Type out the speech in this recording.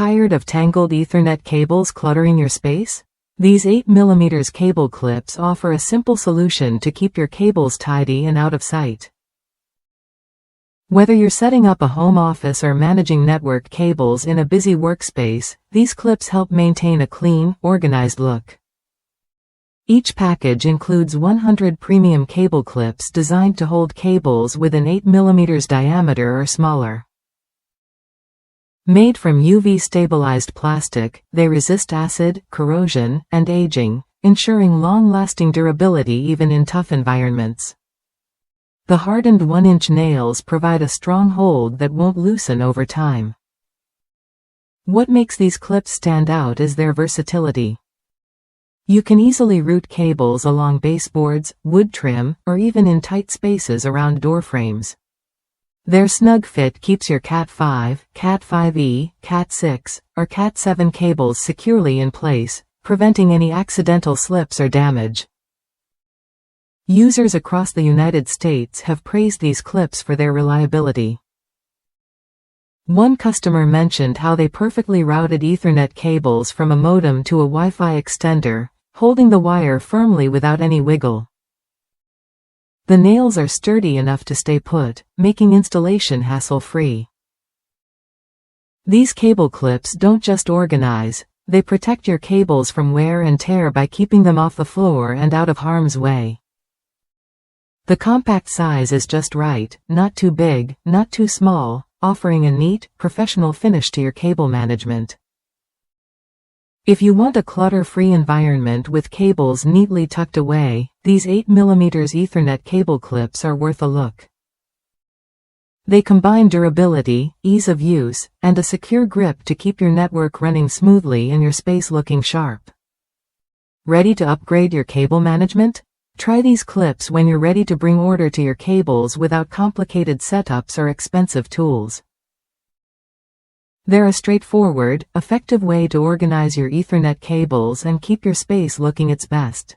Tired of tangled Ethernet cables cluttering your space? These 8mm cable clips offer a simple solution to keep your cables tidy and out of sight. Whether you're setting up a home office or managing network cables in a busy workspace, these clips help maintain a clean, organized look. Each package includes 100 premium cable clips designed to hold cables with an 8mm diameter or smaller. Made from UV-stabilized plastic, they resist acid, corrosion, and aging, ensuring long-lasting durability even in tough environments. The hardened 1-inch nails provide a strong hold that won't loosen over time. What makes these clips stand out is their versatility. You can easily route cables along baseboards, wood trim, or even in tight spaces around door frames. Their snug fit keeps your Cat5, Cat5e, Cat6, or Cat7 cables securely in place, preventing any accidental slips or damage. Users across the United States have praised these clips for their reliability. One customer mentioned how they perfectly routed Ethernet cables from a modem to a Wi-Fi extender, holding the wire firmly without any wiggle. The nails are sturdy enough to stay put, making installation hassle-free. These cable clips don't just organize, they protect your cables from wear and tear by keeping them off the floor and out of harm's way. The compact size is just right, not too big, not too small, offering a neat, professional finish to your cable management. If you want a clutter-free environment with cables neatly tucked away, these 8mm Ethernet cable clips are worth a look. They combine durability, ease of use, and a secure grip to keep your network running smoothly and your space looking sharp. Ready to upgrade your cable management? Try these clips when you're ready to bring order to your cables without complicated setups or expensive tools. They're a straightforward, effective way to organize your Ethernet cables and keep your space looking its best.